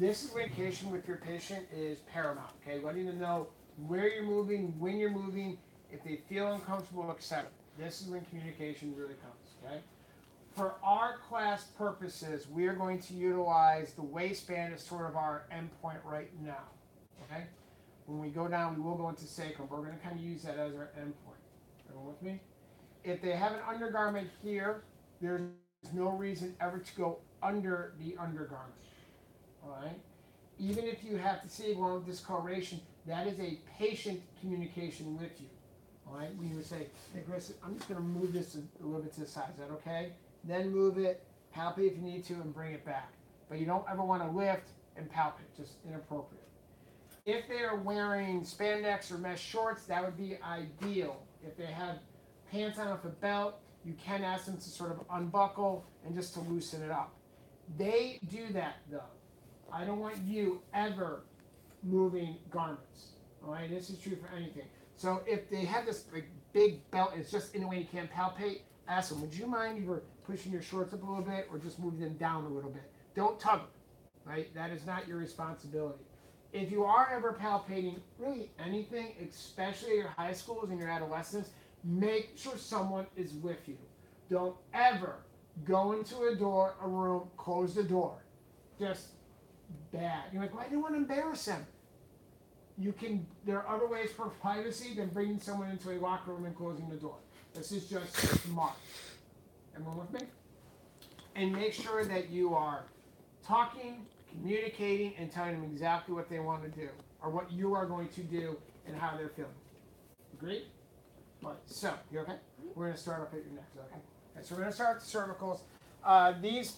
This communication with your patient is paramount, okay? Letting them know where you're moving, when you're moving, if they feel uncomfortable, etc. This is when communication really comes, okay? For our class purposes, we are going to utilize the waistband as sort of our endpoint right now, okay? When we go down, we will go into sacrum, but we're going to kind of use that as our endpoint. Everyone with me? If they have an undergarment here, there's no reason ever to go under the undergarment. All right? Even if you have to say one with discoloration, that is a patient communication with you. All right? When you would say, hey, Chris, I'm just going to move this a little bit to the side. Is that okay? Then move it, palpate if you need to, and bring it back. But you don't ever want to lift and palpate, just inappropriate. If they are wearing spandex or mesh shorts, that would be ideal. If they have pants on with a belt, you can ask them to sort of unbuckle and just to loosen it up. They do that though. I don't want you ever moving garments. All right, this is true for anything. So if they have this like big belt, it's just in a way you can't palpate. Ask them, would you mind either pushing your shorts up a little bit or just moving them down a little bit? Don't tug them, right? That is not your responsibility. If you are ever palpating really anything, especially your high schools and your adolescents, make sure someone is with you. Don't ever go into a room, close the door. Just bad. You're like, well, I didn't want to embarrass them. There are other ways for privacy than bringing someone into a locker room and closing the door. This is just smart. Everyone with me? And make sure that you are talking, communicating, and telling them exactly what they want to do, or what you are going to do and how they're feeling. Agreed? All right, so, you okay? We're going to start up at your neck, okay? Okay, so we're going to start with the cervicals. These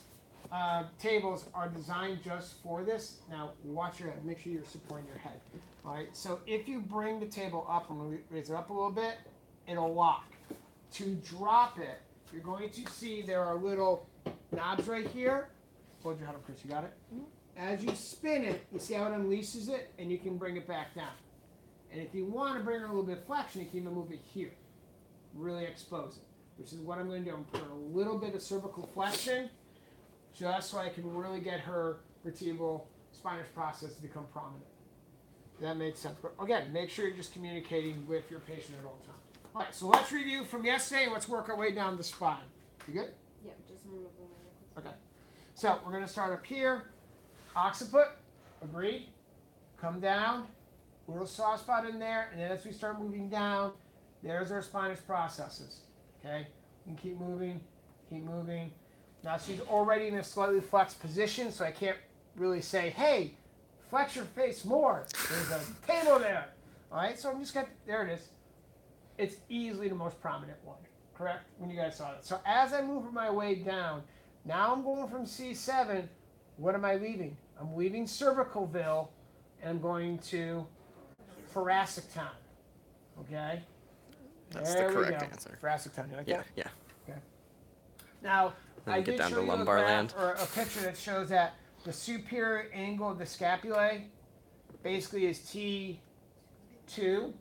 tables are designed just for this. Now, watch your head. Make sure you're supporting your head. All right, so if you bring the table up, I'm going to raise it up a little bit, it'll lock. To drop it, you're going to see there are little knobs right here. Hold your head up, Chris. You got it? As you spin it, you see how it unleashes it, and you can bring it back down. And if you want to bring it a little bit of flexion, you can even move it here. Really expose it, which is what I'm going to do. I'm putting a little bit of cervical flexion just so I can really get her vertebral spinous process to become prominent. That makes sense. But again, make sure you're just communicating with your patient at all times. All right, so let's review from yesterday and let's work our way down the spine. You good? Yeah, just remove the Okay. So we're going to start up here. Occiput, agreed. Come down, little soft spot in there, and then as we start moving down, there's our spinous processes. Okay? You can keep moving, keep moving. Now she's already in a slightly flexed position, so I can't really say, hey, flex your face more. There's a table there. All right, so I'm just got, there it is. It's easily the most prominent one, correct? When you guys saw it. So as I move my way down, now I'm going from C7. What am I leaving? I'm leaving cervicalville, and I'm going to thoracic town. Okay? That's There the we correct go. answer. Thoracic town. You like Yeah, that? yeah. Okay. Now, Then I get did down show to you lumbar a graph land. or a picture that shows that the superior angle of the scapulae basically is T2,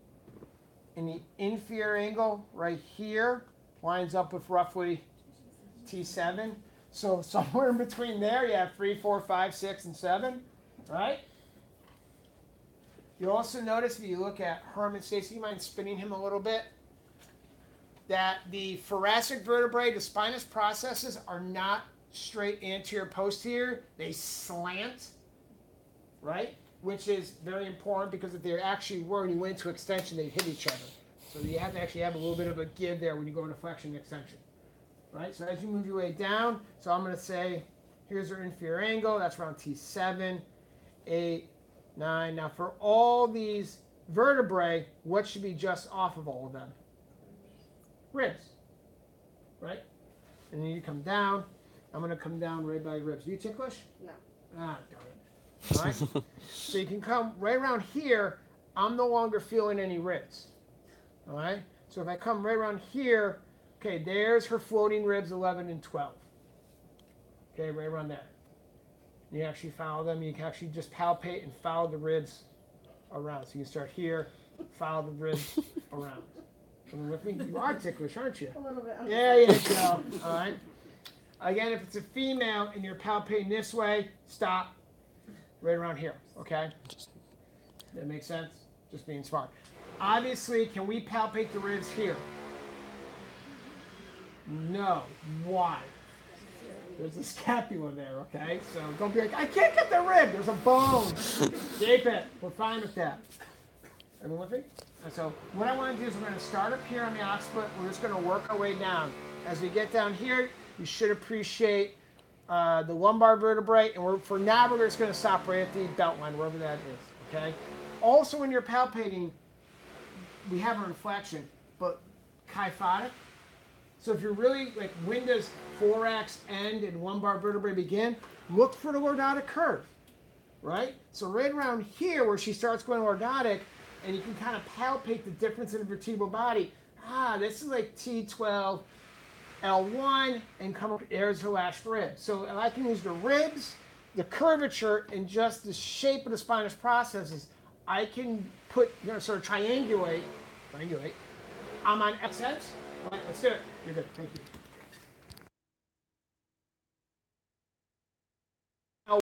and the inferior angle right here lines up with roughly T7. So somewhere in between there, you have 3, 4, 5, 6, and 7, right? You'll also notice if you look at Herman, Stacy, you mind spinning him a little bit, that the thoracic vertebrae, the spinous processes, are not straight anterior posterior. They slant, right? Which is very important because if they actually were, when you went into extension, they'd hit each other. So you have to actually have a little bit of a give there when you go into flexion and extension. Right? So as you move your way down, so I'm going to say, here's our inferior angle. That's around T7, 8, 9. Now for all these vertebrae, what should be just off of all of them? Ribs. Right? And then you come down. I'm going to come down right by ribs. Do you ticklish? No. Ah, darn it. All right? So you can come right around here. I'm no longer feeling any ribs. All right? So if I come right around here, okay, there's her floating ribs 11 and 12. Okay, right around there. You actually follow them. You can actually just palpate and follow the ribs around. So you can start here, follow the ribs around. Coming with me? You are ticklish, aren't you? A little bit. There you go. All right. Again, if it's a female and you're palpating this way, stop. right around here, okay? That makes sense? Just being smart. Obviously, can we palpate the ribs here? No. Why? There's a scapula there, okay? So don't be like, I can't get the rib. There's a bone. Keep it. We're fine with that. Everyone with me? And so what I want to do is we're going to start up here on the occiput. We're just going to work our way down. As we get down here, you should appreciate the lumbar vertebrae. And for now, we're just going to stop right at the belt line, wherever that is, okay? Also, when you're palpating, we have a inflection, but kyphotic. So if you're really, like, when does thorax end and lumbar vertebrae begin? Look for the lordotic curve, right? So right around here where she starts going lordotic, and you can kind of palpate the difference in the vertebral body. This is like T12, L1, and come up, there's her last rib. So I can use the ribs, the curvature, and just the shape of the spinous processes. I can put, sort of triangulate. I'm on X sense. All right, let's do it. You're good. Thank you.